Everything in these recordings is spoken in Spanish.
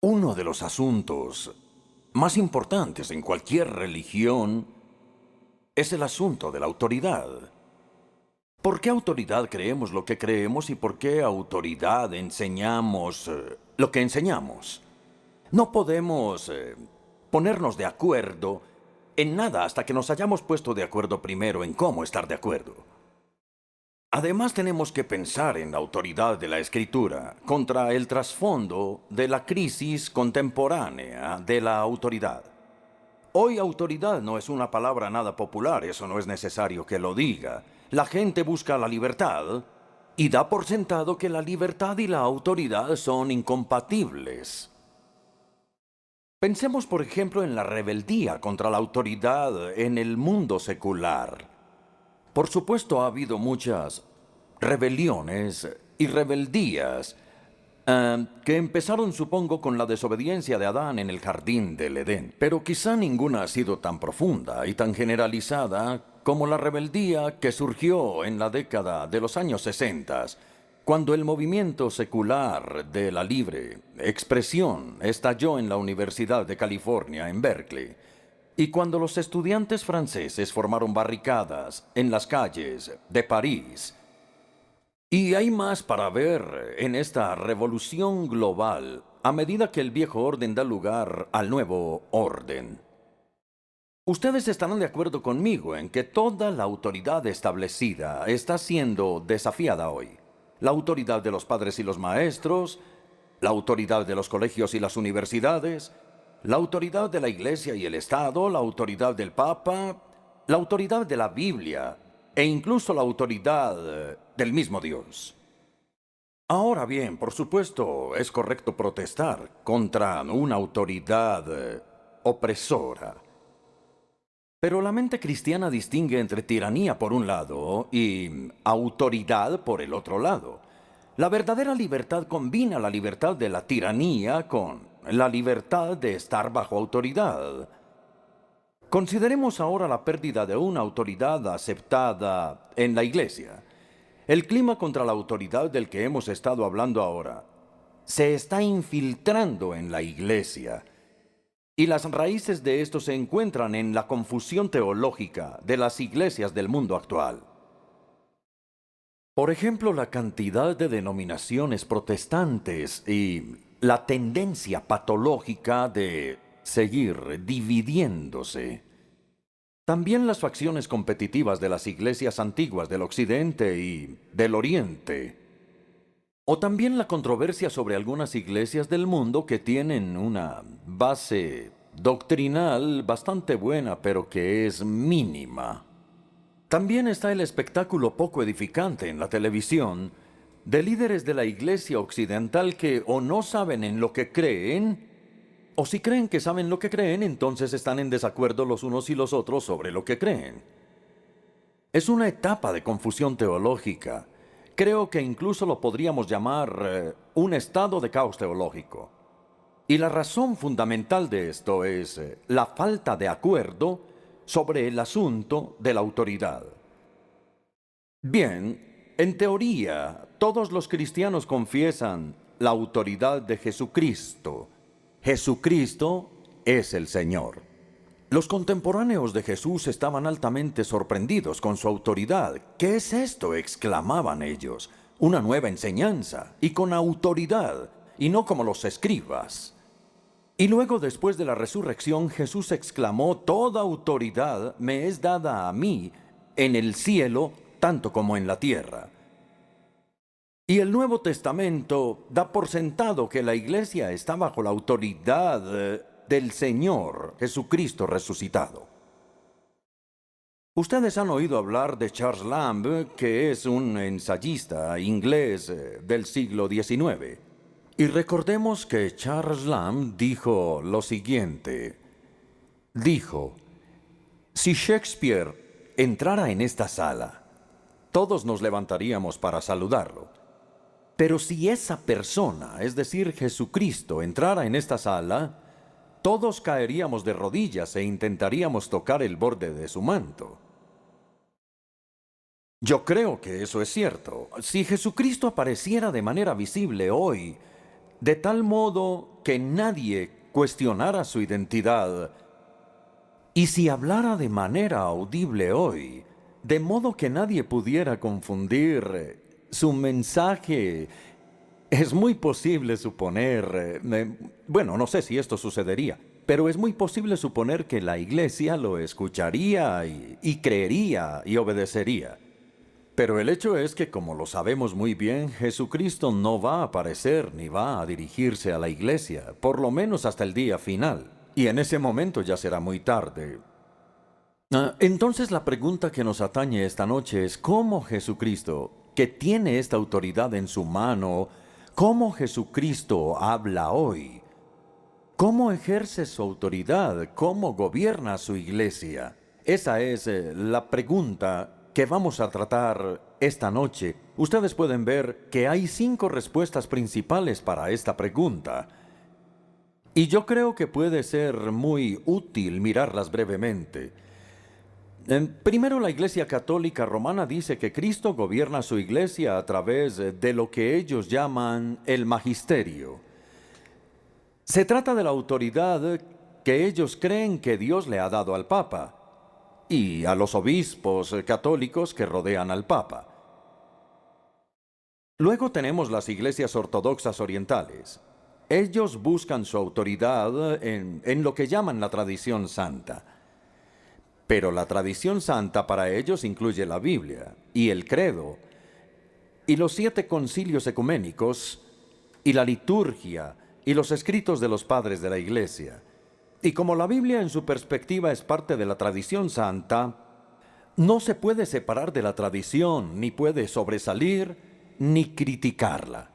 Uno de los asuntos más importantes en cualquier religión es el asunto de la autoridad. ¿Por qué autoridad creemos lo que creemos y por qué autoridad enseñamos lo que enseñamos? No podemos ponernos de acuerdo en nada hasta que nos hayamos puesto de acuerdo primero en cómo estar de acuerdo. Además, tenemos que pensar en la autoridad de la Escritura contra el trasfondo de la crisis contemporánea de la autoridad. Hoy autoridad no es una palabra nada popular, eso no es necesario que lo diga. La gente busca la libertad y da por sentado que la libertad y la autoridad son incompatibles. Pensemos, por ejemplo, en la rebeldía contra la autoridad en el mundo secular. Por supuesto, ha habido muchas rebeliones y rebeldías que empezaron, supongo, con la desobediencia de Adán en el jardín del Edén. Pero quizá ninguna ha sido tan profunda y tan generalizada como la rebeldía que surgió en la década de los años 60, cuando el movimiento secular de la libre expresión estalló en la Universidad de California, en Berkeley. Y cuando los estudiantes franceses formaron barricadas en las calles de París. Y hay más para ver en esta revolución global a medida que el viejo orden da lugar al nuevo orden. Ustedes estarán de acuerdo conmigo en que toda la autoridad establecida está siendo desafiada hoy. La autoridad de los padres y los maestros, la autoridad de los colegios y las universidades, la autoridad de la Iglesia y el Estado, la autoridad del Papa, la autoridad de la Biblia e incluso la autoridad del mismo Dios. Ahora bien, por supuesto, es correcto protestar contra una autoridad opresora. Pero la mente cristiana distingue entre tiranía por un lado y autoridad por el otro lado. La verdadera libertad combina la libertad de la tiranía con la libertad de estar bajo autoridad. Consideremos ahora la pérdida de una autoridad aceptada en la Iglesia. El clima contra la autoridad del que hemos estado hablando ahora se está infiltrando en la Iglesia. Y las raíces de esto se encuentran en la confusión teológica de las iglesias del mundo actual. Por ejemplo, la cantidad de denominaciones protestantes y la tendencia patológica de seguir dividiéndose. También las facciones competitivas de las iglesias antiguas del Occidente y del Oriente. O también la controversia sobre algunas iglesias del mundo que tienen una base doctrinal bastante buena, pero que es mínima. También está el espectáculo poco edificante en la televisión de líderes de la iglesia occidental que o no saben en lo que creen, o si creen que saben lo que creen, entonces están en desacuerdo los unos y los otros sobre lo que creen. Es una etapa de confusión teológica. Creo que incluso lo podríamos llamar un estado de caos teológico. Y la razón fundamental de esto es la falta de acuerdo sobre el asunto de la autoridad. Bien, en teoría, todos los cristianos confiesan la autoridad de Jesucristo. Jesucristo es el Señor. Los contemporáneos de Jesús estaban altamente sorprendidos con su autoridad. ¿Qué es esto?, exclamaban ellos. Una nueva enseñanza, y con autoridad, y no como los escribas. Y luego, después de la resurrección, Jesús exclamó: «Toda autoridad me es dada a mí en el cielo, tanto como en la tierra». Y el Nuevo Testamento da por sentado que la Iglesia está bajo la autoridad del Señor Jesucristo resucitado. Ustedes han oído hablar de Charles Lamb, que es un ensayista inglés del siglo XIX. Y recordemos que Charles Lamb dijo lo siguiente. Dijo: «Si Shakespeare entrara en esta sala, todos nos levantaríamos para saludarlo. Pero si esa persona, es decir, Jesucristo, entrara en esta sala, todos caeríamos de rodillas e intentaríamos tocar el borde de su manto». Yo creo que eso es cierto. Si Jesucristo apareciera de manera visible hoy, de tal modo que nadie cuestionara su identidad. Y si hablara de manera audible hoy, de modo que nadie pudiera confundir su mensaje, es muy posible suponer, bueno, no sé si esto sucedería, pero es muy posible suponer que la iglesia lo escucharía y creería y obedecería. Pero el hecho es que, como lo sabemos muy bien, Jesucristo no va a aparecer ni va a dirigirse a la iglesia, por lo menos hasta el día final. Y en ese momento ya será muy tarde. Entonces la pregunta que nos atañe esta noche es cómo Jesucristo, que tiene esta autoridad en su mano, cómo Jesucristo habla hoy, cómo ejerce su autoridad, cómo gobierna su iglesia. Esa es la pregunta que vamos a tratar esta noche. Ustedes pueden ver que hay 5 respuestas principales para esta pregunta. Y yo creo que puede ser muy útil mirarlas brevemente. Primero, la Iglesia Católica Romana dice que Cristo gobierna su iglesia a través de lo que ellos llaman el magisterio. Se trata de la autoridad que ellos creen que Dios le ha dado al Papa y a los obispos católicos que rodean al Papa. Luego tenemos las iglesias ortodoxas orientales. Ellos buscan su autoridad en lo que llaman la tradición santa. Pero la tradición santa para ellos incluye la Biblia y el credo y los 7 concilios ecuménicos y la liturgia y los escritos de los padres de la Iglesia. Y como la Biblia en su perspectiva es parte de la tradición santa, no se puede separar de la tradición, ni puede sobresalir, ni criticarla.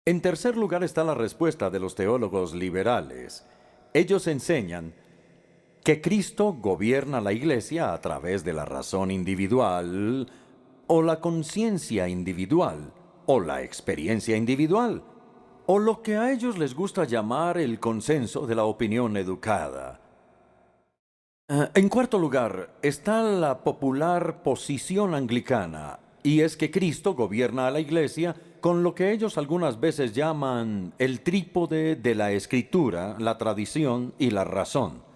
En tercer lugar está la respuesta de los teólogos liberales. Ellos enseñan que Cristo gobierna la iglesia a través de la razón individual, o la conciencia individual, o la experiencia individual, o lo que a ellos les gusta llamar el consenso de la opinión educada. En cuarto lugar, está la popular posición anglicana, y es que Cristo gobierna a la iglesia con lo que ellos algunas veces llaman el trípode de la escritura, la tradición y la razón.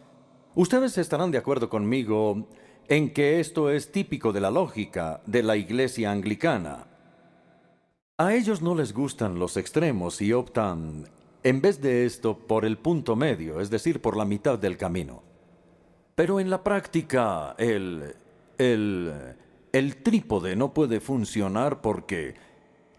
Ustedes estarán de acuerdo conmigo en que esto es típico de la lógica de la iglesia anglicana. A ellos no les gustan los extremos y optan, en vez de esto, por el punto medio, es decir, por la mitad del camino. Pero en la práctica, el trípode no puede funcionar porque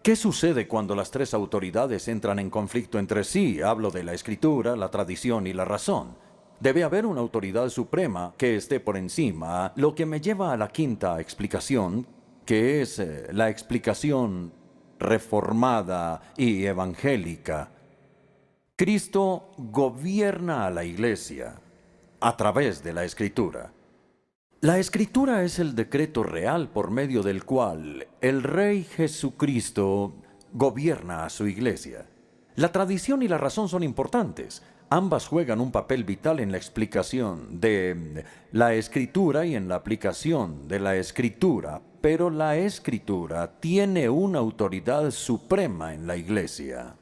¿qué sucede cuando las 3 autoridades entran en conflicto entre sí? Hablo de la escritura, la tradición y la razón. Debe haber una autoridad suprema que esté por encima, lo que me lleva a la quinta explicación, que es la explicación reformada y evangélica. Cristo gobierna a la iglesia a través de la escritura. La escritura es el decreto real por medio del cual el Rey Jesucristo gobierna a su iglesia. La tradición y la razón son importantes. Ambas juegan un papel vital en la explicación de la escritura y en la aplicación de la escritura, pero la escritura tiene una autoridad suprema en la iglesia.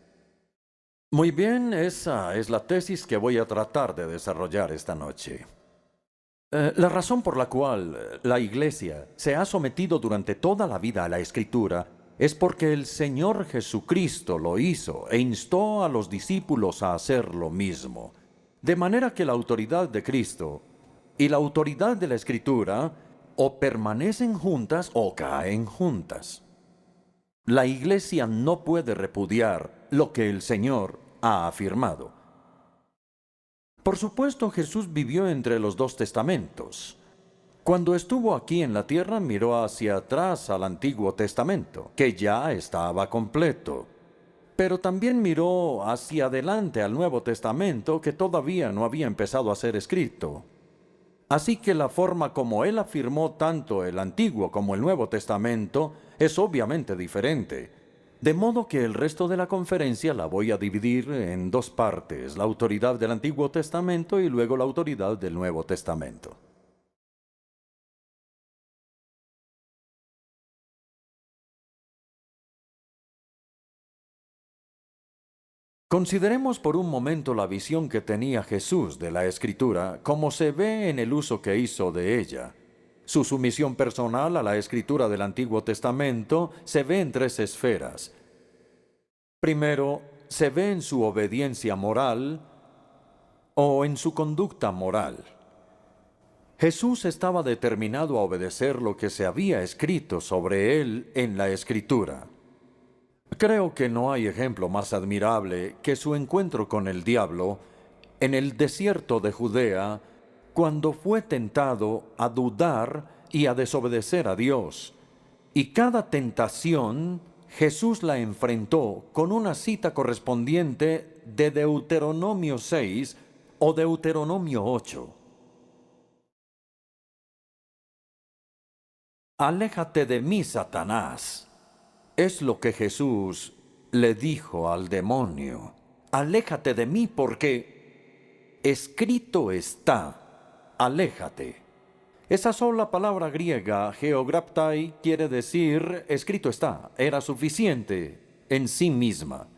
Muy bien, esa es la tesis que voy a tratar de desarrollar esta noche. La razón por la cual la Iglesia se ha sometido durante toda la vida a la Escritura es porque el Señor Jesucristo lo hizo e instó a los discípulos a hacer lo mismo. De manera que la autoridad de Cristo y la autoridad de la Escritura o permanecen juntas o caen juntas. La Iglesia no puede repudiar lo que el Señor ha afirmado. Por supuesto, Jesús vivió entre los 2 testamentos. Cuando estuvo aquí en la tierra, miró hacia atrás al Antiguo Testamento, que ya estaba completo. Pero también miró hacia adelante al Nuevo Testamento, que todavía no había empezado a ser escrito. Así que la forma como él afirmó tanto el Antiguo como el Nuevo Testamento es obviamente diferente. De modo que el resto de la conferencia la voy a dividir en 2 partes, la autoridad del Antiguo Testamento y luego la autoridad del Nuevo Testamento. Consideremos por un momento la visión que tenía Jesús de la Escritura, como se ve en el uso que hizo de ella. Su sumisión personal a la Escritura del Antiguo Testamento se ve en tres esferas. Primero, se ve en su obediencia moral o en su conducta moral. Jesús estaba determinado a obedecer lo que se había escrito sobre él en la Escritura. Creo que no hay ejemplo más admirable que su encuentro con el diablo en el desierto de Judea, cuando fue tentado a dudar y a desobedecer a Dios. Y cada tentación, Jesús la enfrentó con una cita correspondiente de Deuteronomio 6 o Deuteronomio 8. Aléjate de mí, Satanás. Es lo que Jesús le dijo al demonio. Aléjate de mí porque escrito está, aléjate. Esa sola palabra griega, geograptai, quiere decir escrito está, era suficiente en sí misma.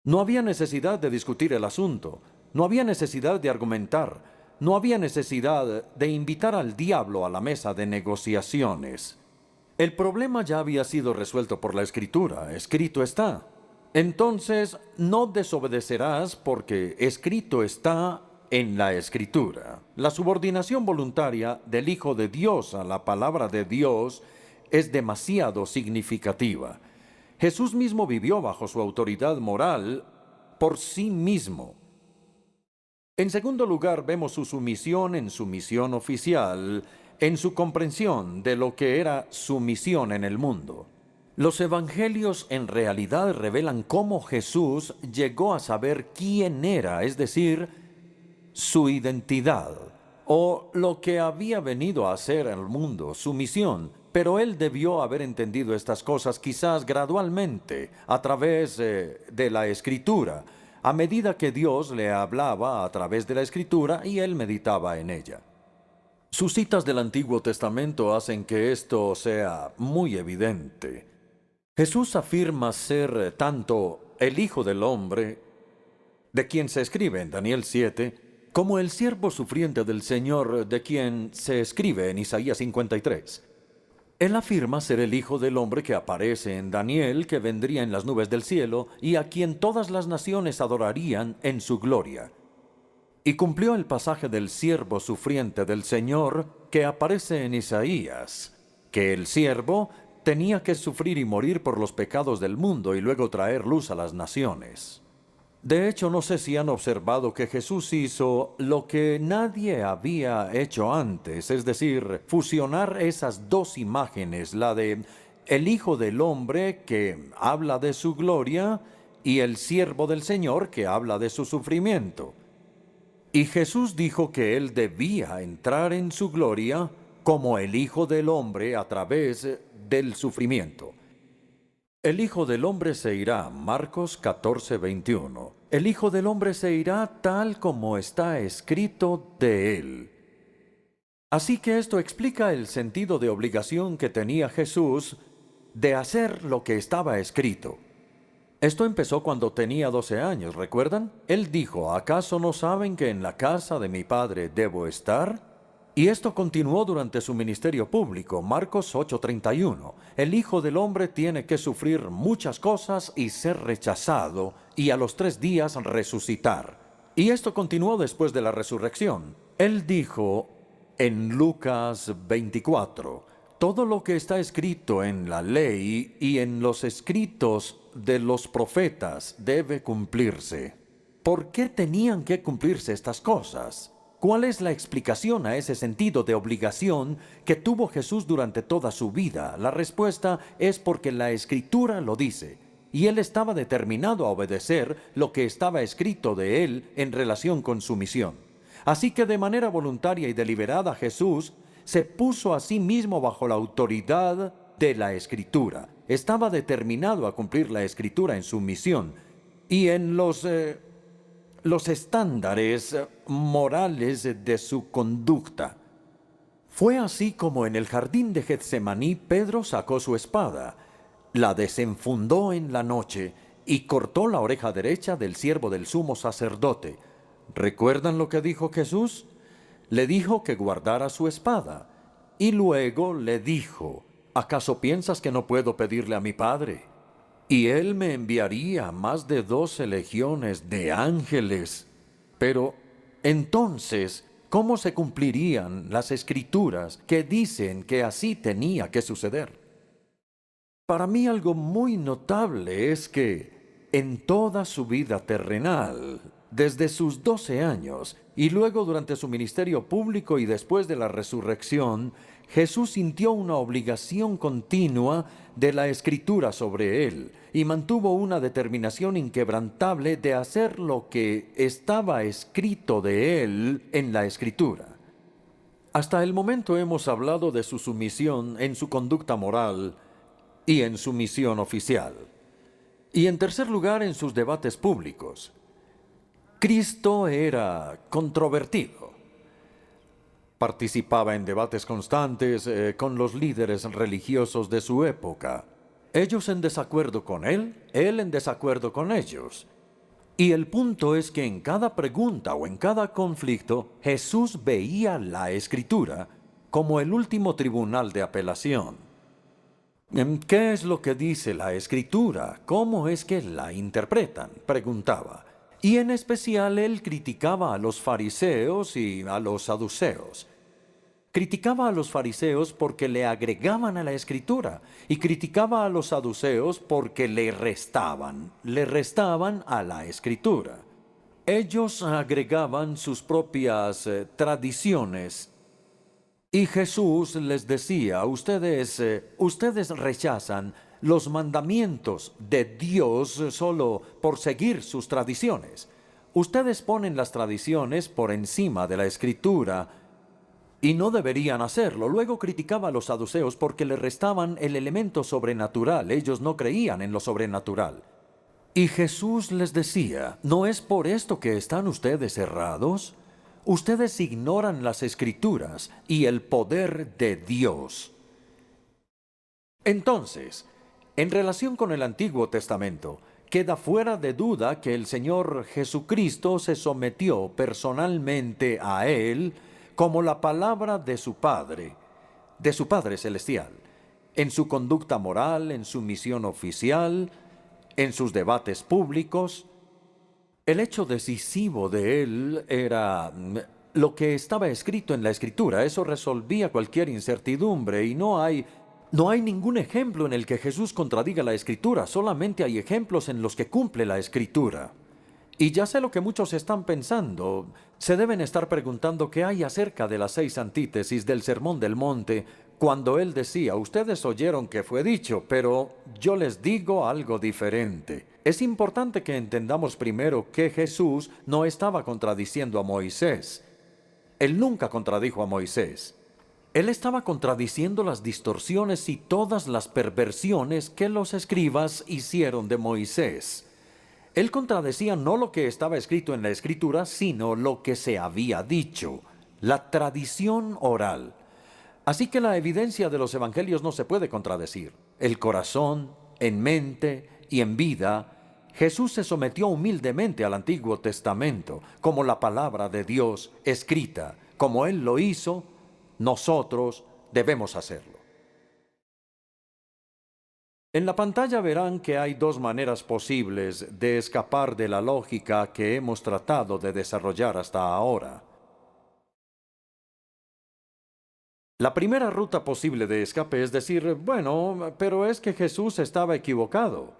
No había necesidad de discutir el asunto, no había necesidad de argumentar, no había necesidad de invitar al diablo a la mesa de negociaciones. El problema ya había sido resuelto por la Escritura, escrito está. Entonces, no desobedecerás porque escrito está en la Escritura. La subordinación voluntaria del Hijo de Dios a la palabra de Dios es demasiado significativa. Jesús mismo vivió bajo su autoridad moral por sí mismo. En segundo lugar, vemos su sumisión en su misión oficial, en su comprensión de lo que era su misión en el mundo. Los evangelios en realidad revelan cómo Jesús llegó a saber quién era, es decir, su identidad, o lo que había venido a hacer al mundo, su misión. Pero él debió haber entendido estas cosas quizás gradualmente, a través de la Escritura, a medida que Dios le hablaba a través de la Escritura y él meditaba en ella. Sus citas del Antiguo Testamento hacen que esto sea muy evidente. Jesús afirma ser tanto el Hijo del Hombre, de quien se escribe en Daniel 7, como el siervo sufriente del Señor, de quien se escribe en Isaías 53. Él afirma ser el Hijo del Hombre que aparece en Daniel, que vendría en las nubes del cielo, y a quien todas las naciones adorarían en su gloria. Y cumplió el pasaje del siervo sufriente del Señor que aparece en Isaías, que el siervo tenía que sufrir y morir por los pecados del mundo y luego traer luz a las naciones. De hecho, no sé si han observado que Jesús hizo lo que nadie había hecho antes, es decir, fusionar esas dos imágenes, la de el Hijo del Hombre que habla de su gloria y el siervo del Señor que habla de su sufrimiento. Y Jesús dijo que él debía entrar en su gloria como el Hijo del Hombre a través del sufrimiento. El Hijo del Hombre se irá, Marcos 14:21. El Hijo del Hombre se irá tal como está escrito de él. Así que esto explica el sentido de obligación que tenía Jesús de hacer lo que estaba escrito. Esto empezó cuando tenía 12 años, ¿recuerdan? Él dijo, ¿acaso no saben que en la casa de mi Padre debo estar? Y esto continuó durante su ministerio público, Marcos 8:31. El Hijo del Hombre tiene que sufrir muchas cosas y ser rechazado, y a los 3 días resucitar. Y esto continuó después de la resurrección. Él dijo en Lucas 24, todo lo que está escrito en la ley y en los escritos de los profetas debe cumplirse. ¿Por qué tenían que cumplirse estas cosas? ¿Cuál es la explicación a ese sentido de obligación que tuvo Jesús durante toda su vida? La respuesta es porque la Escritura lo dice, y él estaba determinado a obedecer lo que estaba escrito de él en relación con su misión. Así que de manera voluntaria y deliberada Jesús se puso a sí mismo bajo la autoridad de la Escritura. Estaba determinado a cumplir la Escritura en su misión y en los estándares morales de su conducta. Fue así como en el jardín de Getsemaní Pedro sacó su espada, la desenfundó en la noche y cortó la oreja derecha del siervo del sumo sacerdote. ¿Recuerdan lo que dijo Jesús? Le dijo que guardara su espada. Y luego le dijo, ¿acaso piensas que no puedo pedirle a mi Padre? Y Él me enviaría más de 12 legiones de ángeles. Pero, entonces, ¿cómo se cumplirían las Escrituras que dicen que así tenía que suceder? Para mí algo muy notable es que en toda su vida terrenal, desde sus 12 años y luego durante su ministerio público y después de la resurrección, Jesús sintió una obligación continua de la Escritura sobre él y mantuvo una determinación inquebrantable de hacer lo que estaba escrito de él en la Escritura. Hasta el momento hemos hablado de su sumisión en su conducta moral y en su misión oficial. Y en tercer lugar, en sus debates públicos. Cristo era controvertido. Participaba en debates constantes con los líderes religiosos de su época. Ellos en desacuerdo con él en desacuerdo con ellos. Y el punto es que en cada pregunta o en cada conflicto, Jesús veía la Escritura como el último tribunal de apelación. ¿Qué es lo que dice la Escritura? ¿Cómo es que la interpretan?, preguntaba. Y en especial él criticaba a los fariseos y a los saduceos. Criticaba a los fariseos porque le agregaban a la Escritura y criticaba a los saduceos porque le restaban a la Escritura. Ellos agregaban sus propias tradiciones. Y Jesús les decía, ustedes rechazan los mandamientos de Dios solo por seguir sus tradiciones. Ustedes ponen las tradiciones por encima de la Escritura y no deberían hacerlo. Luego criticaba a los saduceos porque le restaban el elemento sobrenatural. Ellos no creían en lo sobrenatural. Y Jesús les decía, ¿no es por esto que están ustedes errados? Ustedes ignoran las Escrituras y el poder de Dios. Entonces, en relación con el Antiguo Testamento, queda fuera de duda que el Señor Jesucristo se sometió personalmente a Él como la palabra de su Padre Celestial, en su conducta moral, en su misión oficial, en sus debates públicos. El hecho decisivo de él era lo que estaba escrito en la Escritura. Eso resolvía cualquier incertidumbre y no hay ningún ejemplo en el que Jesús contradiga la Escritura. Solamente hay ejemplos en los que cumple la Escritura. Y ya sé lo que muchos están pensando. Se deben estar preguntando qué hay acerca de las 6 antítesis del Sermón del Monte, cuando él decía, ustedes oyeron que fue dicho, pero yo les digo algo diferente. Es importante que entendamos primero que Jesús no estaba contradiciendo a Moisés. Él nunca contradijo a Moisés. Él estaba contradiciendo las distorsiones y todas las perversiones que los escribas hicieron de Moisés. Él contradecía no lo que estaba escrito en la Escritura, sino lo que se había dicho, la tradición oral. Así que la evidencia de los evangelios no se puede contradecir. El corazón, en mente y en vida, Jesús se sometió humildemente al Antiguo Testamento, como la palabra de Dios escrita. Como Él lo hizo, nosotros debemos hacerlo. En la pantalla verán que hay 2 maneras posibles de escapar de la lógica que hemos tratado de desarrollar hasta ahora. La primera ruta posible de escape es decir, bueno, pero es que Jesús estaba equivocado.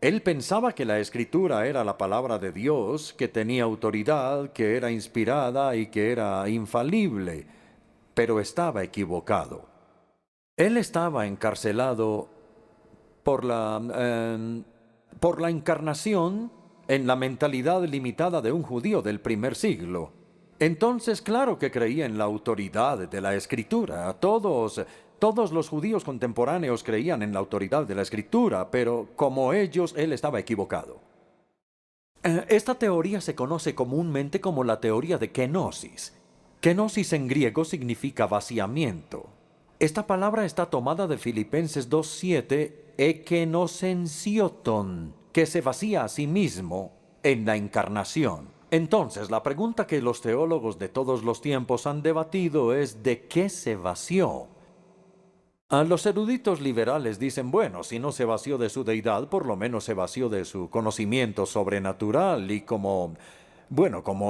Él pensaba que la Escritura era la palabra de Dios, que tenía autoridad, que era inspirada y que era infalible, pero estaba equivocado. Él estaba encarcelado por la encarnación en la mentalidad limitada de un judío del primer siglo. Entonces, claro que creía en la autoridad de la Escritura. Todos los judíos contemporáneos creían en la autoridad de la Escritura, pero como ellos, él estaba equivocado. Esta teoría se conoce comúnmente como la teoría de kenosis. Kenosis en griego significa vaciamiento. Esta palabra está tomada de Filipenses 2:7, ekenosensioton, que se vacía a sí mismo en la encarnación. Entonces, la pregunta que los teólogos de todos los tiempos han debatido es ¿de qué se vació? Los eruditos liberales dicen, bueno, si no se vació de su deidad, por lo menos se vació de su conocimiento sobrenatural y como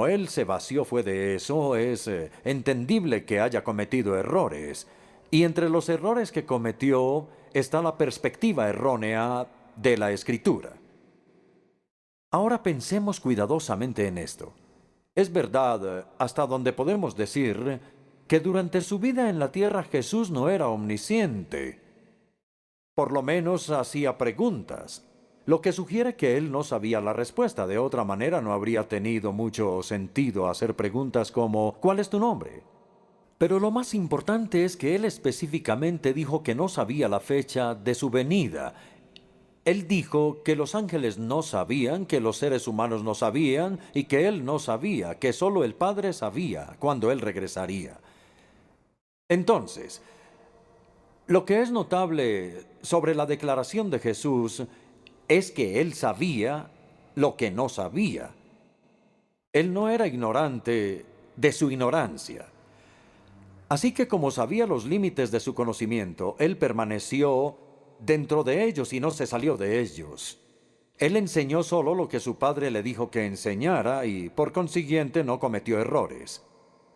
él se vació fue de eso, es entendible que haya cometido errores. Y entre los errores que cometió está la perspectiva errónea de la Escritura. Ahora pensemos cuidadosamente en esto. Es verdad, hasta donde podemos decir, que durante su vida en la tierra Jesús no era omnisciente. Por lo menos hacía preguntas, lo que sugiere que él no sabía la respuesta. De otra manera no habría tenido mucho sentido hacer preguntas como ¿cuál es tu nombre? Pero lo más importante es que él específicamente dijo que no sabía la fecha de su venida. Él dijo que los ángeles no sabían, que los seres humanos no sabían y que él no sabía, que solo el Padre sabía cuándo él regresaría. Entonces, lo que es notable sobre la declaración de Jesús es que él sabía lo que no sabía. Él no era ignorante de su ignorancia. Así que como sabía los límites de su conocimiento, él permaneció dentro de ellos y no se salió de ellos. Él enseñó solo lo que su padre le dijo que enseñara y por consiguiente no cometió errores.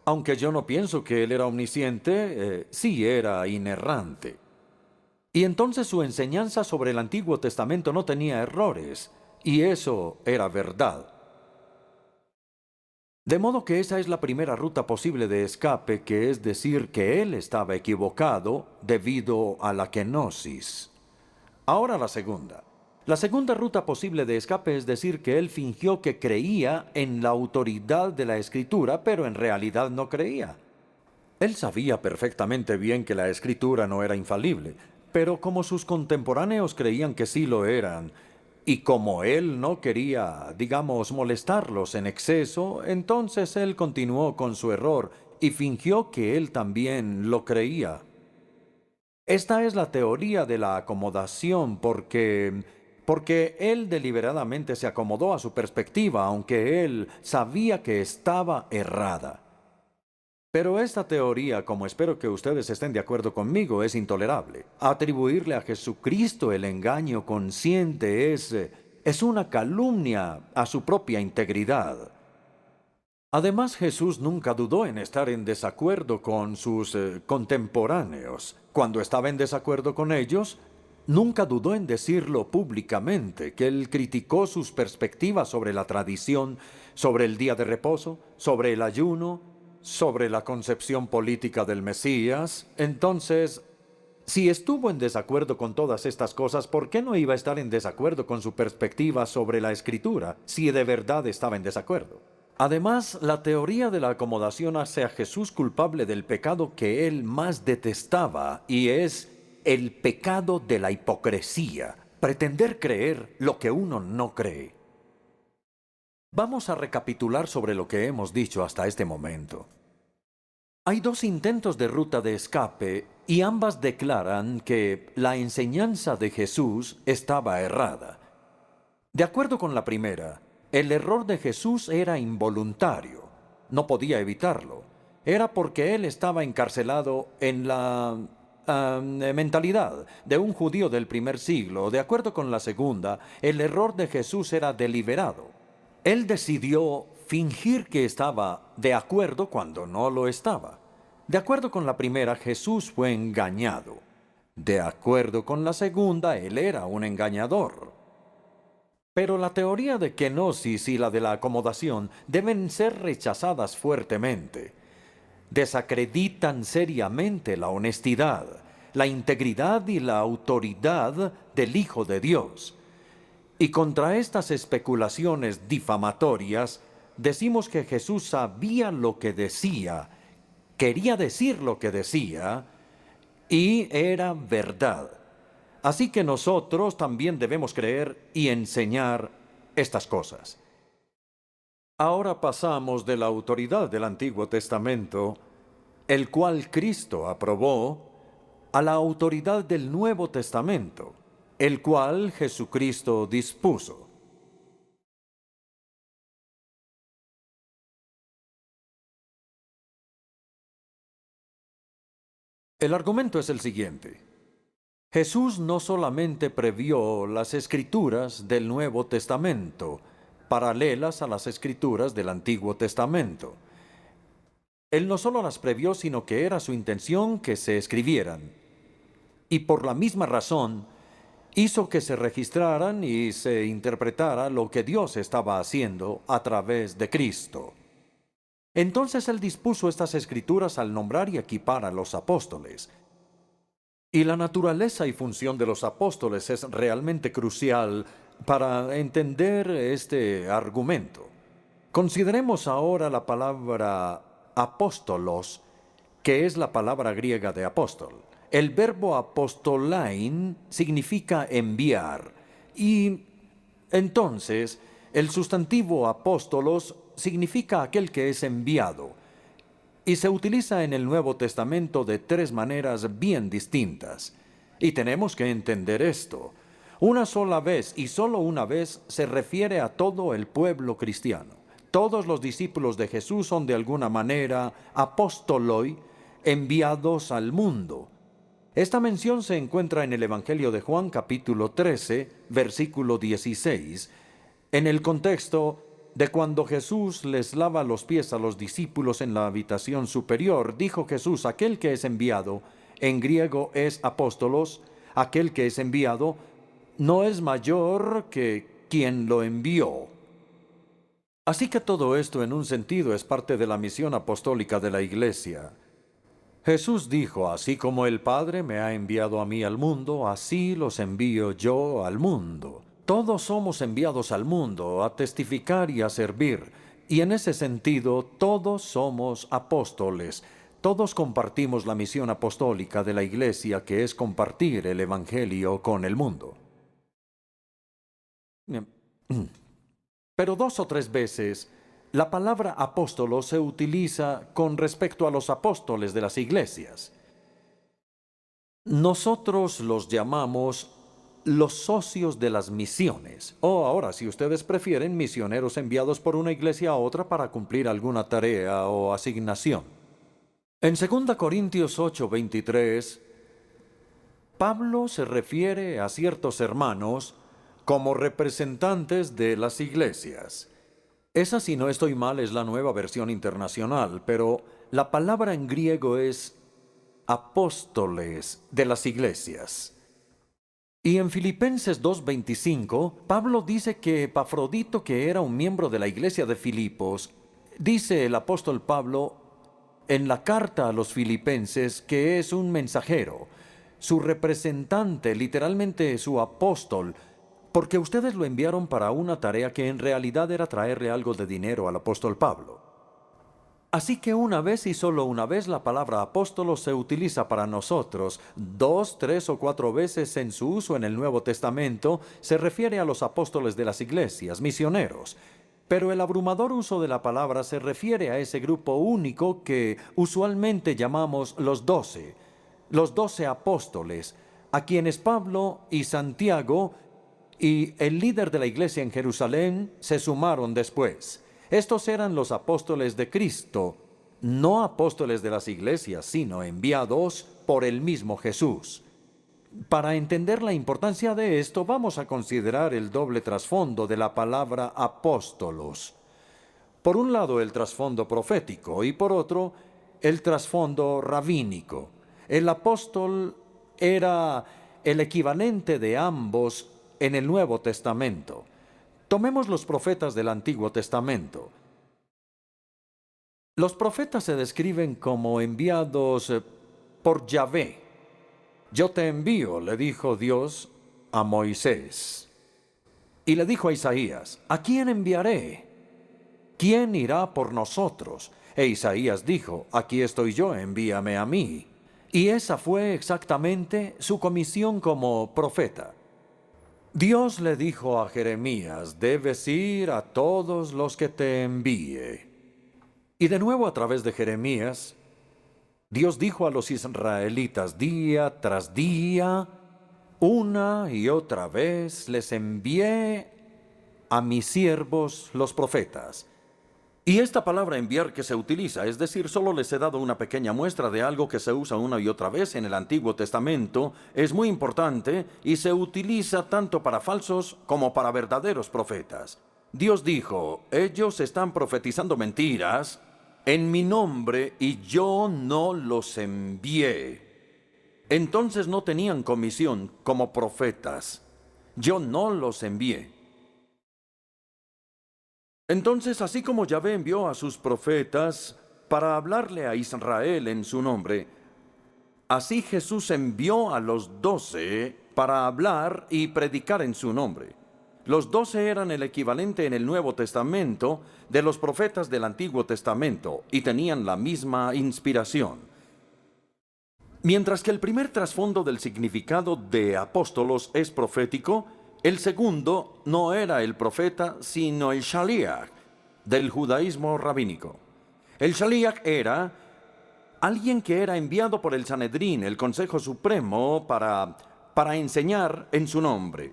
Aunque yo no pienso que él era omnisciente, sí era inerrante. Y entonces su enseñanza sobre el Antiguo Testamento no tenía errores, y eso era verdad. De modo que esa es la primera ruta posible de escape, que es decir que él estaba equivocado debido a la kenosis. Ahora la segunda. La segunda ruta posible de escape es decir que él fingió que creía en la autoridad de la Escritura, pero en realidad no creía. Él sabía perfectamente bien que la Escritura no era infalible, pero como sus contemporáneos creían que sí lo eran, y como él no quería, digamos, molestarlos en exceso, entonces él continuó con su error y fingió que él también lo creía. Esta es la teoría de la acomodación porque él deliberadamente se acomodó a su perspectiva, aunque él sabía que estaba errada. Pero esta teoría, como espero que ustedes estén de acuerdo conmigo, es intolerable. Atribuirle a Jesucristo el engaño consciente es una calumnia a su propia integridad. Además, Jesús nunca dudó en estar en desacuerdo con sus contemporáneos. Cuando estaba en desacuerdo con ellos, nunca dudó en decirlo públicamente, que él criticó sus perspectivas sobre la tradición, sobre el día de reposo, sobre el ayuno, sobre la concepción política del Mesías. Entonces, si estuvo en desacuerdo con todas estas cosas, ¿por qué no iba a estar en desacuerdo con su perspectiva sobre la Escritura, si de verdad estaba en desacuerdo? Además, la teoría de la acomodación hace a Jesús culpable del pecado que él más detestaba, y es el pecado de la hipocresía, pretender creer lo que uno no cree. Vamos a recapitular sobre lo que hemos dicho hasta este momento. Hay dos intentos de ruta de escape y ambas declaran que la enseñanza de Jesús estaba errada. De acuerdo con la primera, el error de Jesús era involuntario, no podía evitarlo. Era porque él estaba encarcelado en la mentalidad de un judío del primer siglo. De acuerdo con la segunda, el error de Jesús era deliberado. Él decidió fingir que estaba de acuerdo cuando no lo estaba. De acuerdo con la primera, Jesús fue engañado. De acuerdo con la segunda, él era un engañador. Pero la teoría de kenosis y la de la acomodación deben ser rechazadas fuertemente. Desacreditan seriamente la honestidad, la integridad y la autoridad del Hijo de Dios. Y contra estas especulaciones difamatorias, decimos que Jesús sabía lo que decía, quería decir lo que decía, y era verdad. Así que nosotros también debemos creer y enseñar estas cosas. Ahora pasamos de la autoridad del Antiguo Testamento, el cual Cristo aprobó, a la autoridad del Nuevo Testamento. el cual Jesucristo dispuso. El argumento es el siguiente. Jesús no solamente previó las escrituras del Nuevo Testamento, paralelas a las escrituras del Antiguo Testamento. Él no solo las previó, sino que era su intención que se escribieran. Y por la misma razón, hizo que se registraran y se interpretara lo que Dios estaba haciendo a través de Cristo. Entonces Él dispuso estas escrituras al nombrar y equipar a los apóstoles. Y la naturaleza y función de los apóstoles es realmente crucial para entender este argumento. Consideremos ahora la palabra apóstolos, que es la palabra griega de apóstol. El verbo apostolain significa enviar, y entonces el sustantivo apóstolos significa aquel que es enviado, y se utiliza en el Nuevo Testamento de tres maneras bien distintas. Y tenemos que entender esto. Una sola vez y solo una vez se refiere a todo el pueblo cristiano. Todos los discípulos de Jesús son de alguna manera apóstoloi, enviados al mundo. Esta mención se encuentra en el Evangelio de Juan capítulo 13, versículo 16, en el contexto de cuando Jesús les lava los pies a los discípulos en la habitación superior. Dijo Jesús: aquel que es enviado, en griego es apóstolos, aquel que es enviado no es mayor que quien lo envió. Así que todo esto en un sentido es parte de la misión apostólica de la Iglesia. Jesús dijo: así como el Padre me ha enviado a mí al mundo, así los envío yo al mundo. Todos somos enviados al mundo a testificar y a servir, y en ese sentido todos somos apóstoles. Todos compartimos la misión apostólica de la Iglesia, que es compartir el Evangelio con el mundo. Pero 2 o 3 veces la palabra apóstolo se utiliza con respecto a los apóstoles de las iglesias. Nosotros los llamamos los socios de las misiones, o ahora, si ustedes prefieren, misioneros enviados por una iglesia a otra para cumplir alguna tarea o asignación. En 2 Corintios 8:23, Pablo se refiere a ciertos hermanos como representantes de las iglesias. Esa, si no estoy mal, es la Nueva Versión Internacional, pero la palabra en griego es apóstoles de las iglesias. Y en Filipenses 2:25, Pablo dice que Epafrodito, que era un miembro de la iglesia de Filipos, dice el apóstol Pablo en la carta a los filipenses que es un mensajero, su representante, literalmente su apóstol, porque ustedes lo enviaron para una tarea que en realidad era traerle algo de dinero al apóstol Pablo. Así que una vez y solo una vez la palabra apóstolo se utiliza para nosotros. 2, 3 o 4 veces en su uso en el Nuevo Testamento se refiere a los apóstoles de las iglesias, misioneros. Pero el abrumador uso de la palabra se refiere a ese grupo único que usualmente llamamos los 12 apóstoles, a quienes Pablo y Santiago y el líder de la iglesia en Jerusalén se sumaron después. Estos eran los apóstoles de Cristo, no apóstoles de las iglesias, sino enviados por el mismo Jesús. Para entender la importancia de esto, vamos a considerar el doble trasfondo de la palabra apóstolos. Por un lado, el trasfondo profético y por otro, el trasfondo rabínico. El apóstol era el equivalente de ambos en el Nuevo Testamento. Tomemos los profetas del Antiguo Testamento. Los profetas se describen como enviados por Yahvé. Yo te envío, le dijo Dios a Moisés. Y le dijo a Isaías: ¿a quién enviaré? ¿Quién irá por nosotros? E Isaías dijo: aquí estoy yo, envíame a mí. Y esa fue exactamente su comisión como profeta. Dios le dijo a Jeremías: debes ir a todos los que te envíe. Y de nuevo a través de Jeremías, Dios dijo a los israelitas día tras día: Una y otra vez les envié a mis siervos los profetas. Y esta palabra enviar que se utiliza, es decir, solo les he dado una pequeña muestra de algo que se usa una y otra vez en el Antiguo Testamento, es muy importante y se utiliza tanto para falsos como para verdaderos profetas. Dios dijo, ellos están profetizando mentiras en mi nombre y yo no los envié. Entonces no tenían comisión como profetas. Yo no los envié. Entonces, así como Yahvé envió a sus profetas para hablarle a Israel en su nombre, así Jesús envió a los 12 para hablar y predicar en su nombre. Los 12 eran el equivalente en el Nuevo Testamento de los profetas del Antiguo Testamento y tenían la misma inspiración. Mientras que el primer trasfondo del significado de apóstolos es profético, el segundo no era el profeta, sino el Shaliach del judaísmo rabínico. El Shaliach era alguien que era enviado por el Sanedrín, el Consejo Supremo, para enseñar en su nombre.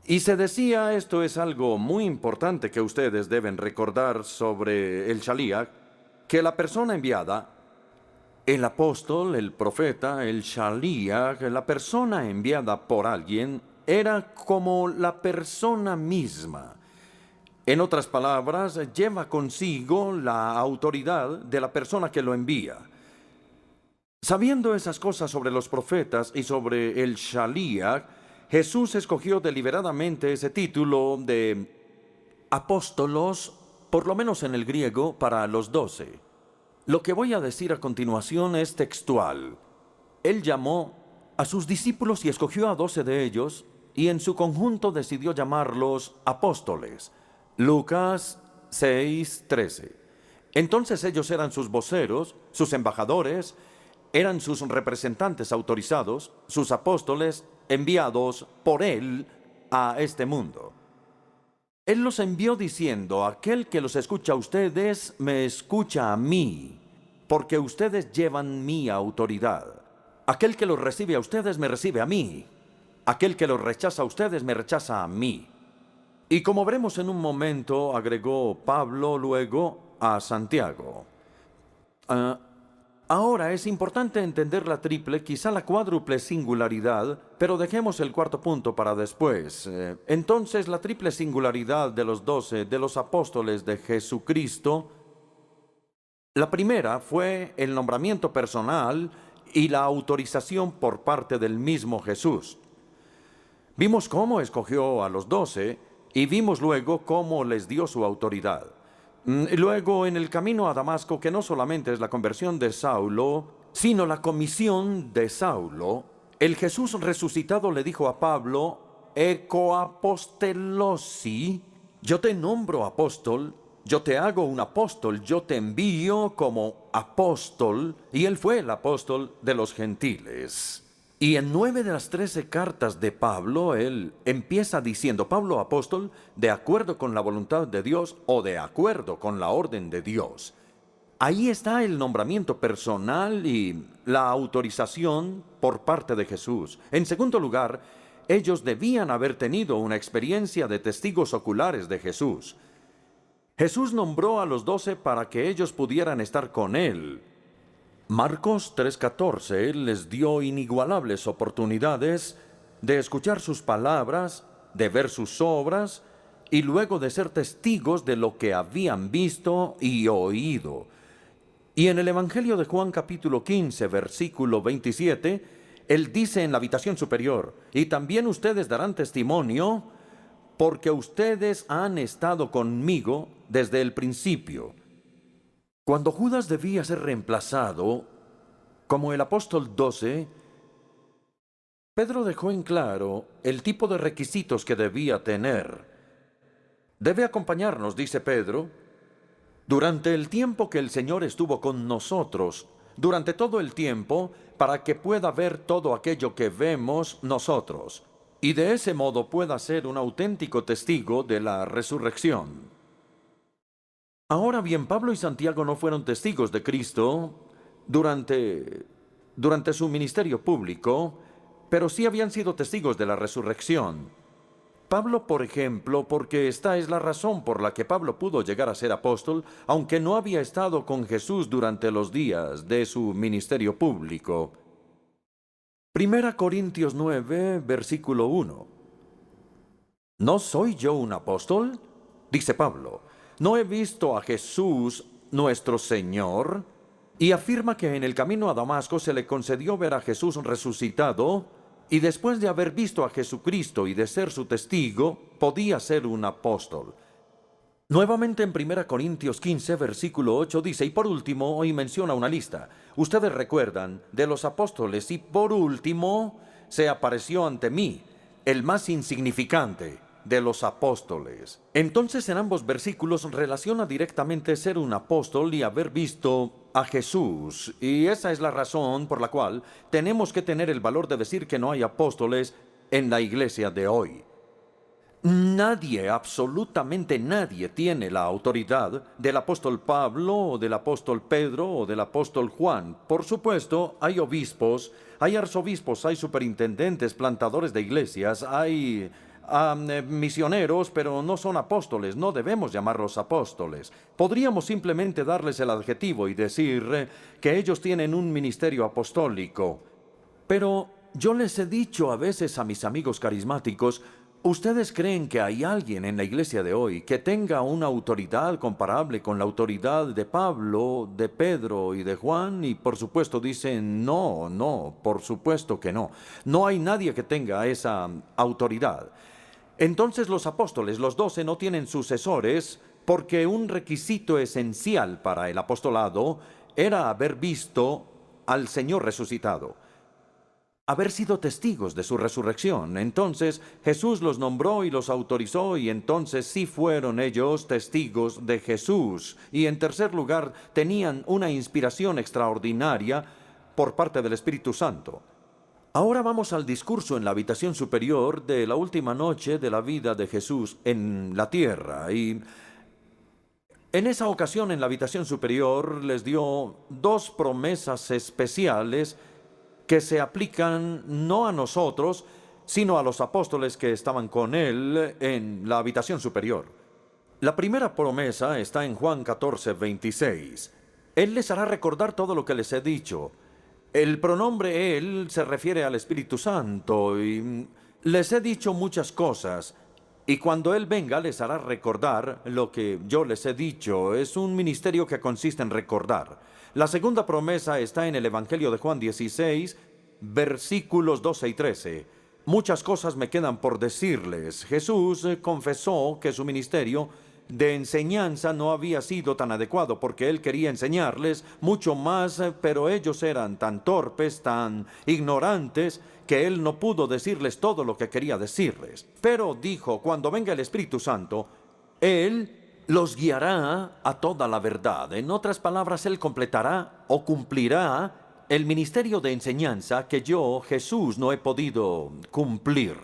Y se decía, esto es algo muy importante que ustedes deben recordar sobre el Shaliach, que la persona enviada, el apóstol, el profeta, el Shaliach, la persona enviada por alguien, era como la persona misma. En otras palabras, lleva consigo la autoridad de la persona que lo envía. Sabiendo esas cosas sobre los profetas y sobre el Shaliach, Jesús escogió deliberadamente ese título de apóstolos, por lo menos en el griego, para los 12. Lo que voy a decir a continuación es textual. Él llamó a sus discípulos y escogió a 12 de ellos, y en su conjunto decidió llamarlos apóstoles. Lucas 6:13. Entonces ellos eran sus voceros, sus embajadores, eran sus representantes autorizados, sus apóstoles enviados por él a este mundo. Él los envió diciendo, aquel que los escucha a ustedes, me escucha a mí, porque ustedes llevan mi autoridad. Aquel que los recibe a ustedes, me recibe a mí. Aquel que los rechaza a ustedes, me rechaza a mí. Y como veremos en un momento, agregó Pablo luego a Santiago. Ahora es importante entender la triple, quizá la cuádruple singularidad, pero dejemos el cuarto punto para después. Entonces, la triple singularidad de los 12, de los apóstoles de Jesucristo, la primera fue el nombramiento personal y la autorización por parte del mismo Jesús. Vimos cómo escogió a los 12 y vimos luego cómo les dio su autoridad. Luego, en el camino a Damasco, que no solamente es la conversión de Saulo, sino la comisión de Saulo, el Jesús resucitado le dijo a Pablo, «Ecoapostelosi, yo te nombro apóstol, yo te hago un apóstol, yo te envío como apóstol», y él fue el apóstol de los gentiles. Y en 9 de las 13 cartas de Pablo, él empieza diciendo, Pablo apóstol, de acuerdo con la voluntad de Dios o de acuerdo con la orden de Dios. Ahí está el nombramiento personal y la autorización por parte de Jesús. En segundo lugar, ellos debían haber tenido una experiencia de testigos oculares de Jesús. Jesús nombró a los 12 para que ellos pudieran estar con él. Marcos 3:14 les dio inigualables oportunidades de escuchar sus palabras, de ver sus obras y luego de ser testigos de lo que habían visto y oído. Y en el Evangelio de Juan capítulo 15, versículo 27, él dice en la habitación superior, y también ustedes darán testimonio porque ustedes han estado conmigo desde el principio. Cuando Judas debía ser reemplazado como el apóstol 12, Pedro dejó en claro el tipo de requisitos que debía tener. Debe acompañarnos, dice Pedro, durante el tiempo que el Señor estuvo con nosotros, durante todo el tiempo, para que pueda ver todo aquello que vemos nosotros, y de ese modo pueda ser un auténtico testigo de la resurrección. Ahora bien, Pablo y Santiago no fueron testigos de Cristo durante su ministerio público, pero sí habían sido testigos de la resurrección. Pablo, por ejemplo, porque esta es la razón por la que Pablo pudo llegar a ser apóstol, aunque no había estado con Jesús durante los días de su ministerio público. 1 Corintios 9, versículo 1. ¿No soy yo un apóstol? Dice Pablo. ¿No he visto a Jesús, nuestro Señor? Y afirma que en el camino a Damasco se le concedió ver a Jesús resucitado, y después de haber visto a Jesucristo y de ser su testigo, podía ser un apóstol. Nuevamente en 1 Corintios 15, versículo 8 dice, y por último, hoy menciona una lista. Ustedes recuerdan, de los apóstoles, y por último, se apareció ante mí, el más insignificante de los apóstoles. Entonces en ambos versículos relaciona directamente ser un apóstol y haber visto a Jesús. Y esa es la razón por la cual tenemos que tener el valor de decir que no hay apóstoles en la iglesia de hoy. Nadie, absolutamente nadie, tiene la autoridad del apóstol Pablo o del apóstol Pedro o del apóstol Juan. Por supuesto, hay obispos, hay arzobispos, hay superintendentes, plantadores de iglesias, hay misioneros, pero no son apóstoles, no debemos llamarlos apóstoles. Podríamos simplemente darles el adjetivo y decir que ellos tienen un ministerio apostólico. Pero yo les he dicho a veces a mis amigos carismáticos, ¿ustedes creen que hay alguien en la iglesia de hoy que tenga una autoridad comparable con la autoridad de Pablo, de Pedro y de Juan? Y por supuesto dicen, no, por supuesto que no. No hay nadie que tenga esa autoridad. Entonces los apóstoles, los 12, no tienen sucesores porque un requisito esencial para el apostolado era haber visto al Señor resucitado, haber sido testigos de su resurrección. Entonces Jesús los nombró y los autorizó, y entonces sí fueron ellos testigos de Jesús. Y en tercer lugar, tenían una inspiración extraordinaria por parte del Espíritu Santo. Ahora vamos al discurso en la habitación superior de la última noche de la vida de Jesús en la tierra. Y en esa ocasión, en la habitación superior, les dio dos promesas especiales que se aplican no a nosotros, sino a los apóstoles que estaban con él en la habitación superior. La primera promesa está en Juan 14, 26. Él les hará recordar todo lo que les he dicho. El pronombre él se refiere al Espíritu Santo y les he dicho muchas cosas. Y cuando Él venga les hará recordar lo que yo les he dicho. Es un ministerio que consiste en recordar. La segunda promesa está en el Evangelio de Juan 16, versículos 12 y 13. Muchas cosas me quedan por decirles. Jesús confesó que su ministerio de enseñanza no había sido tan adecuado porque Él quería enseñarles mucho más, pero ellos eran tan torpes, tan ignorantes, que Él no pudo decirles todo lo que quería decirles. Pero dijo, cuando venga el Espíritu Santo, Él los guiará a toda la verdad. En otras palabras, Él completará o cumplirá el ministerio de enseñanza que yo, Jesús, no he podido cumplir.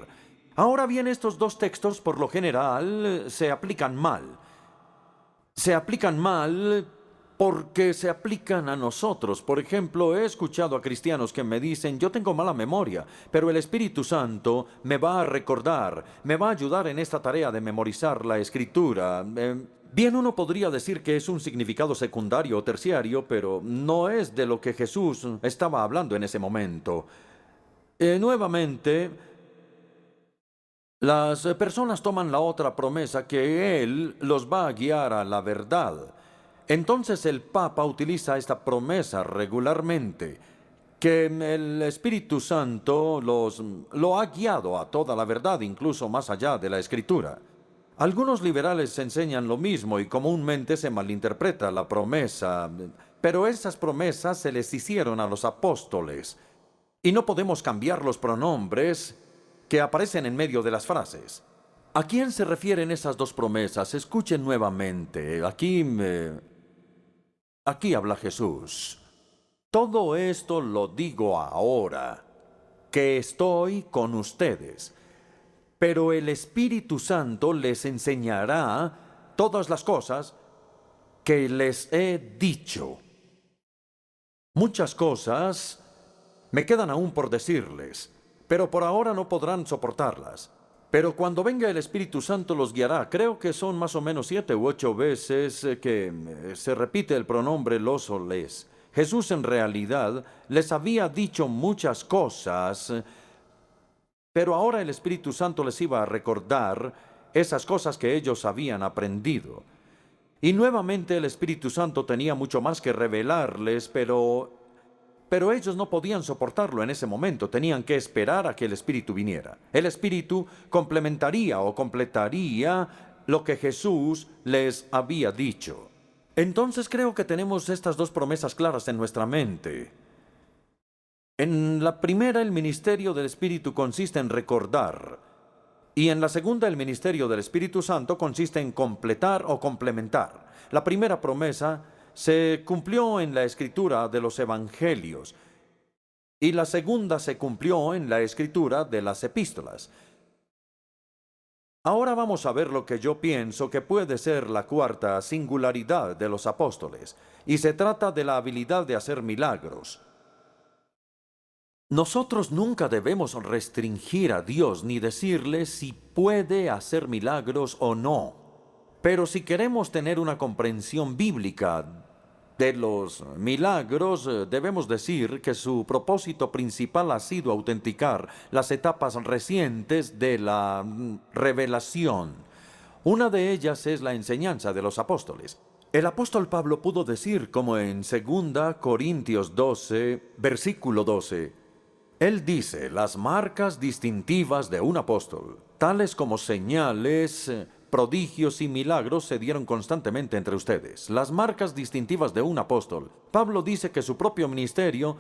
Ahora bien, estos dos textos por lo general se aplican mal. Se aplican mal porque se aplican a nosotros. Por ejemplo, he escuchado a cristianos que me dicen, yo tengo mala memoria, pero el Espíritu Santo me va a recordar, me va a ayudar en esta tarea de memorizar la Escritura. Bien, uno podría decir que es un significado secundario o terciario, pero no es de lo que Jesús estaba hablando en ese momento. Nuevamente, las personas toman la otra promesa que Él los va a guiar a la verdad. Entonces el Papa utiliza esta promesa regularmente, que el Espíritu Santo lo ha guiado a toda la verdad, incluso más allá de la Escritura. Algunos liberales enseñan lo mismo y comúnmente se malinterpreta la promesa, pero esas promesas se les hicieron a los apóstoles. Y no podemos cambiar los pronombres que aparecen en medio de las frases. ¿A quién se refieren esas dos promesas? Escuchen nuevamente. Aquí habla Jesús. Todo esto lo digo ahora, que estoy con ustedes. Pero el Espíritu Santo les enseñará todas las cosas que les he dicho. Muchas cosas me quedan aún por decirles, pero por ahora no podrán soportarlas. Pero cuando venga el Espíritu Santo los guiará. Creo que son más o menos 7 u 8 veces que se repite el pronombre los o les. Jesús en realidad les había dicho muchas cosas, pero ahora el Espíritu Santo les iba a recordar esas cosas que ellos habían aprendido. Y nuevamente el Espíritu Santo tenía mucho más que revelarles, pero ellos no podían soportarlo en ese momento. Tenían que esperar a que el Espíritu viniera. El Espíritu complementaría o completaría lo que Jesús les había dicho. Entonces creo que tenemos estas dos promesas claras en nuestra mente. En la primera, el ministerio del Espíritu consiste en recordar. Y en la segunda, el ministerio del Espíritu Santo consiste en completar o complementar. La primera promesa se cumplió en la escritura de los evangelios y la segunda se cumplió en la escritura de las epístolas. Ahora vamos a ver lo que yo pienso que puede ser la cuarta singularidad de los apóstoles, y se trata de la habilidad de hacer milagros. Nosotros nunca debemos restringir a Dios ni decirle si puede hacer milagros o no. Pero si queremos tener una comprensión bíblica de los milagros, debemos decir que su propósito principal ha sido autenticar las etapas recientes de la revelación. Una de ellas es la enseñanza de los apóstoles. El apóstol Pablo pudo decir, como en 2 Corintios 12, versículo 12, él dice, las marcas distintivas de un apóstol, tales como señales, prodigios y milagros se dieron constantemente entre ustedes. Las marcas distintivas de un apóstol. Pablo dice que su propio ministerio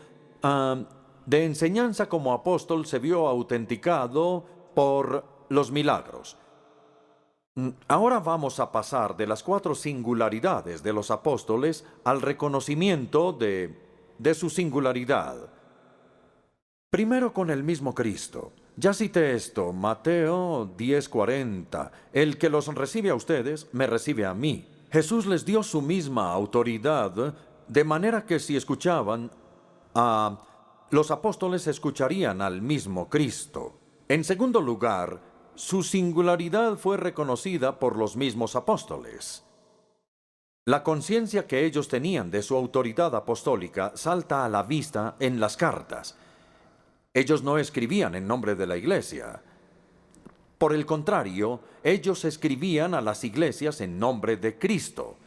de enseñanza como apóstol se vio autenticado por los milagros. Ahora vamos a pasar de las 4 singularidades de los apóstoles al reconocimiento de su singularidad. Primero con el mismo Cristo. Ya cité esto, Mateo 10:40. El que los recibe a ustedes, me recibe a mí. Jesús les dio su misma autoridad, de manera que si escuchaban a los apóstoles, escucharían al mismo Cristo. En segundo lugar, su singularidad fue reconocida por los mismos apóstoles. La conciencia que ellos tenían de su autoridad apostólica salta a la vista en las cartas. Ellos no escribían en nombre de la iglesia. Por el contrario, ellos escribían a las iglesias en nombre de Cristo.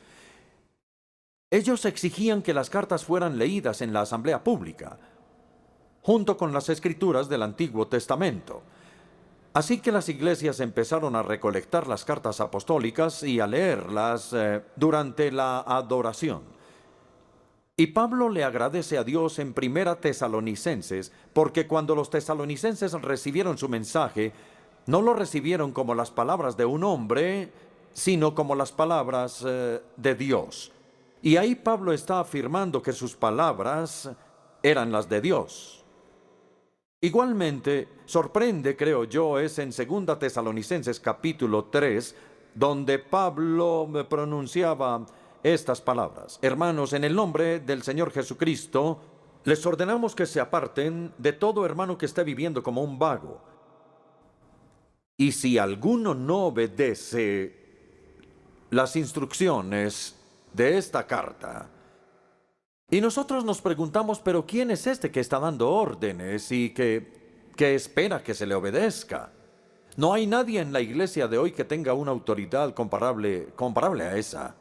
Ellos exigían que las cartas fueran leídas en la asamblea pública, junto con las escrituras del Antiguo Testamento. Así que las iglesias empezaron a recolectar las cartas apostólicas y a leerlas durante la adoración. Y Pablo le agradece a Dios en 1 Tesalonicenses, porque cuando los tesalonicenses recibieron su mensaje, no lo recibieron como las palabras de un hombre, sino como las palabras de Dios. Y ahí Pablo está afirmando que sus palabras eran las de Dios. Igualmente, sorprende, creo yo, es en 2 Tesalonicenses capítulo 3, donde Pablo pronunciaba estas palabras. Hermanos, en el nombre del Señor Jesucristo, les ordenamos que se aparten de todo hermano que esté viviendo como un vago. Y si alguno no obedece las instrucciones de esta carta, y nosotros nos preguntamos, pero ¿quién es este que está dando órdenes y que espera que se le obedezca? No hay nadie en la iglesia de hoy que tenga una autoridad comparable a esa.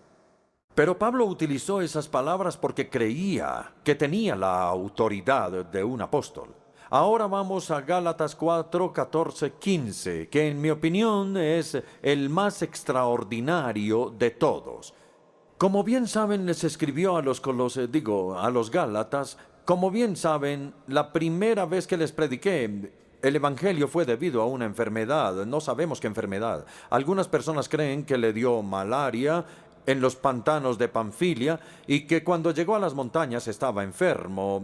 Pero Pablo utilizó esas palabras porque creía que tenía la autoridad de un apóstol. Ahora vamos a Gálatas 4, 14, 15, que en mi opinión es el más extraordinario de todos. Como bien saben, les escribió a los Gálatas, como bien saben, la primera vez que les prediqué el evangelio fue debido a una enfermedad. No sabemos qué enfermedad. Algunas personas creen que le dio malaria en los pantanos de Panfilia y que cuando llegó a las montañas estaba enfermo.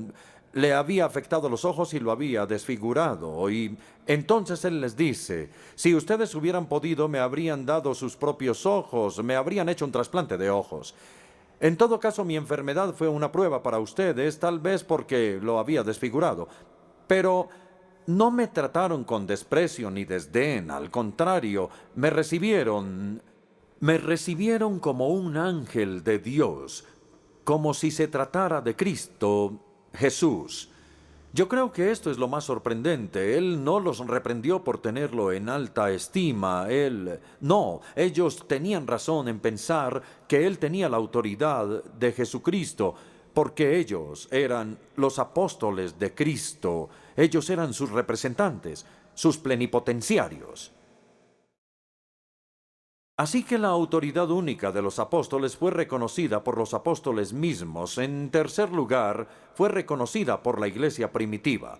Le había afectado los ojos y lo había desfigurado. Y entonces él les dice, si ustedes hubieran podido, me habrían dado sus propios ojos, me habrían hecho un trasplante de ojos. En todo caso, mi enfermedad fue una prueba para ustedes, tal vez porque lo había desfigurado. Pero no me trataron con desprecio ni desdén, al contrario, me recibieron como un ángel de Dios, como si se tratara de Cristo Jesús. Yo creo que esto es lo más sorprendente. Él no los reprendió por tenerlo en alta estima. No, ellos tenían razón en pensar que él tenía la autoridad de Jesucristo, porque ellos eran los apóstoles de Cristo. Ellos eran sus representantes, sus plenipotenciarios. Así que la autoridad única de los apóstoles fue reconocida por los apóstoles mismos. En tercer lugar, fue reconocida por la iglesia primitiva.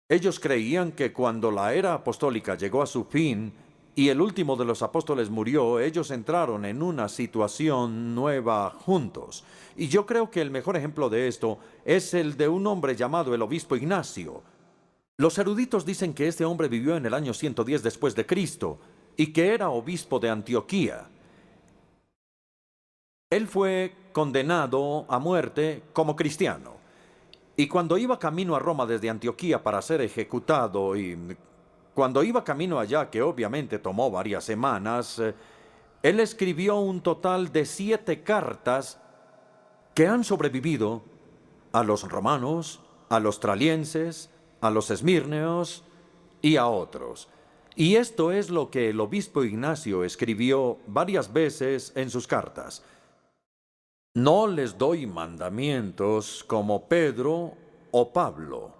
Ellos creían que cuando la era apostólica llegó a su fin y el último de los apóstoles murió, ellos entraron en una situación nueva juntos. Y yo creo que el mejor ejemplo de esto es el de un hombre llamado el obispo Ignacio. Los eruditos dicen que este hombre vivió en el año 110 después de Cristo y que era obispo de Antioquía. Él fue condenado a muerte como cristiano. Y cuando iba camino a Roma desde Antioquía para ser ejecutado, y cuando iba camino allá, que obviamente tomó varias semanas, él escribió un total de 7 cartas que han sobrevivido a los romanos, a los tralienses, a los esmirneos y a otros. Y esto es lo que el obispo Ignacio escribió varias veces en sus cartas. No les doy mandamientos como Pedro o Pablo,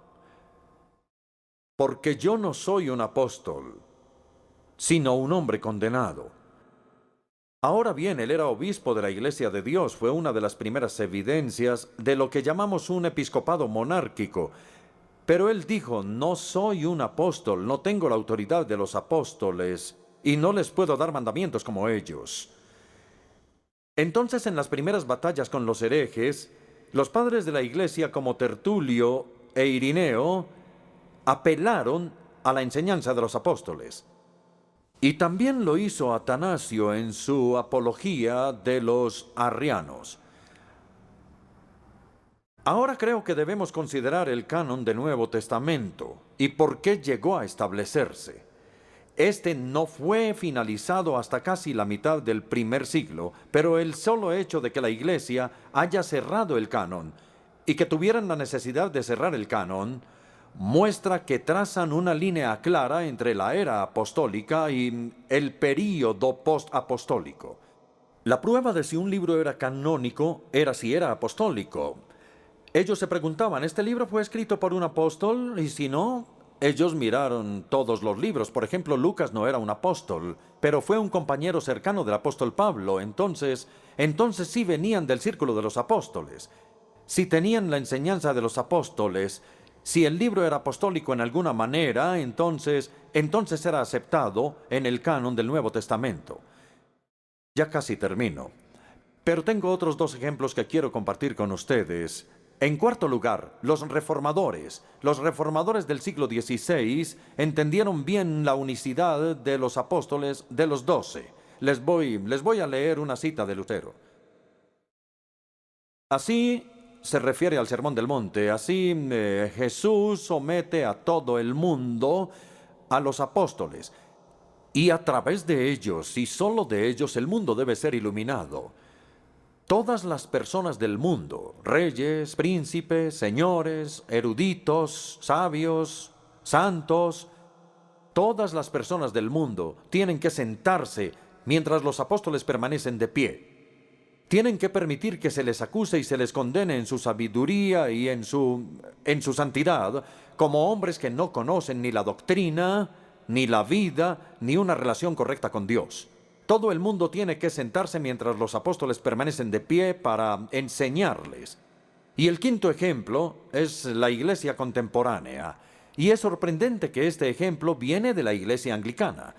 porque yo no soy un apóstol, sino un hombre condenado. Ahora bien, él era obispo de la Iglesia de Dios. Fue una de las primeras evidencias de lo que llamamos un episcopado monárquico. Pero él dijo, no soy un apóstol, no tengo la autoridad de los apóstoles, y no les puedo dar mandamientos como ellos. Entonces, en las primeras batallas con los herejes, los padres de la iglesia como Tertulio e Irineo apelaron a la enseñanza de los apóstoles. Y también lo hizo Atanasio en su apología de los arrianos. Ahora creo que debemos considerar el canon del Nuevo Testamento y por qué llegó a establecerse. Este no fue finalizado hasta casi la mitad del primer siglo, pero el solo hecho de que la Iglesia haya cerrado el canon y que tuvieran la necesidad de cerrar el canon muestra que trazan una línea clara entre la era apostólica y el período post-apostólico. La prueba de si un libro era canónico era si era apostólico. Ellos se preguntaban, ¿este libro fue escrito por un apóstol? Y si no, ellos miraron todos los libros. Por ejemplo, Lucas no era un apóstol, pero fue un compañero cercano del apóstol Pablo. Entonces sí venían del círculo de los apóstoles. Si tenían la enseñanza de los apóstoles, si el libro era apostólico en alguna manera, entonces era aceptado en el canon del Nuevo Testamento. Ya casi termino. Pero tengo otros 2 ejemplos que quiero compartir con ustedes. En cuarto lugar, los reformadores del siglo XVI entendieron bien la unicidad de los apóstoles de los 12. Les voy a leer una cita de Lutero. Así se refiere al Sermón del Monte. Así Jesús somete a todo el mundo a los apóstoles. Y a través de ellos, y solo de ellos, el mundo debe ser iluminado. Todas las personas del mundo, reyes, príncipes, señores, eruditos, sabios, santos, todas las personas del mundo tienen que sentarse mientras los apóstoles permanecen de pie. Tienen que permitir que se les acuse y se les condene en su sabiduría y en su santidad como hombres que no conocen ni la doctrina, ni la vida, ni una relación correcta con Dios. Todo el mundo tiene que sentarse mientras los apóstoles permanecen de pie para enseñarles. Y el quinto ejemplo es la iglesia contemporánea. Y es sorprendente que este ejemplo viene de la iglesia anglicana.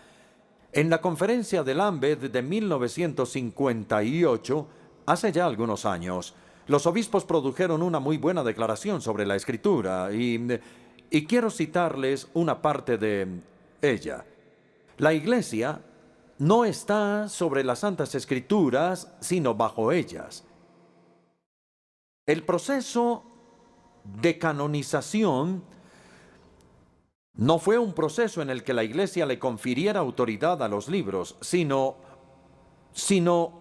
En la conferencia de Lambeth de 1958, hace ya algunos años, los obispos produjeron una muy buena declaración sobre la Escritura y quiero citarles una parte de ella. La iglesia no está sobre las Santas Escrituras, sino bajo ellas. El proceso de canonización No fue un proceso en el que la Iglesia le confiriera autoridad a los libros, sino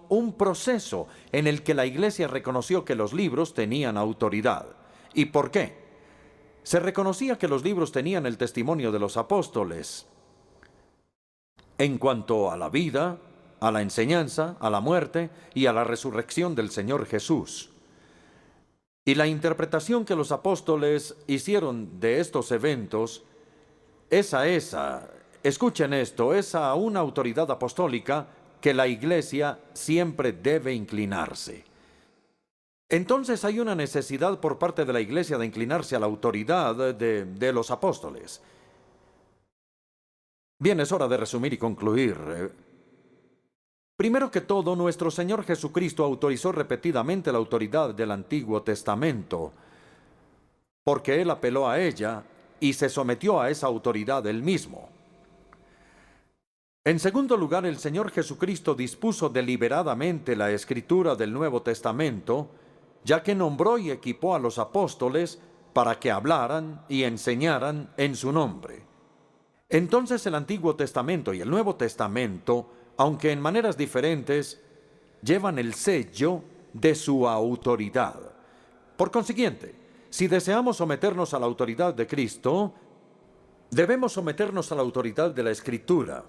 un proceso en el que la Iglesia reconoció que los libros tenían autoridad. ¿Y por qué? Se reconocía que los libros tenían el testimonio de los apóstoles en cuanto a la vida, a la enseñanza, a la muerte y a la resurrección del Señor Jesús. Y la interpretación que los apóstoles hicieron de estos eventos escuchen esto, es a una autoridad apostólica que la Iglesia siempre debe inclinarse. Entonces hay una necesidad por parte de la Iglesia de inclinarse a la autoridad de los apóstoles. Bien, es hora de resumir y concluir. Primero que todo, nuestro Señor Jesucristo autorizó repetidamente la autoridad del Antiguo Testamento, porque Él apeló a ella y se sometió a esa autoridad Él mismo. En segundo lugar, el Señor Jesucristo dispuso deliberadamente la escritura del Nuevo Testamento, ya que nombró y equipó a los apóstoles para que hablaran y enseñaran en su nombre. Entonces el Antiguo Testamento y el Nuevo Testamento, aunque en maneras diferentes, llevan el sello de su autoridad. Por consiguiente, si deseamos someternos a la autoridad de Cristo, debemos someternos a la autoridad de la Escritura.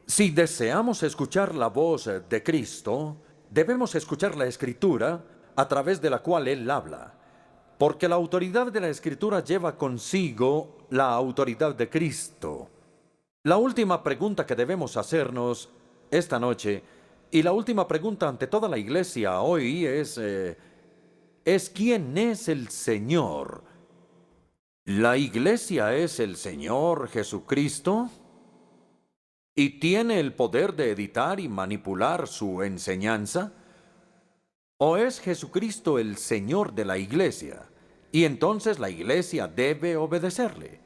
Si deseamos escuchar la voz de Cristo, debemos escuchar la Escritura a través de la cual Él habla, porque la autoridad de la Escritura lleva consigo la autoridad de Cristo. La última pregunta que debemos hacernos esta noche, y la última pregunta ante toda la iglesia hoy es ¿quién es el Señor? ¿La iglesia es el Señor Jesucristo? ¿Y tiene el poder de editar y manipular su enseñanza? ¿O es Jesucristo el Señor de la iglesia? Y entonces la iglesia debe obedecerle.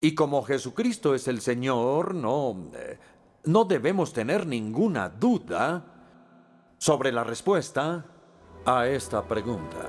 Y como Jesucristo es el Señor, no debemos tener ninguna duda sobre la respuesta a esta pregunta.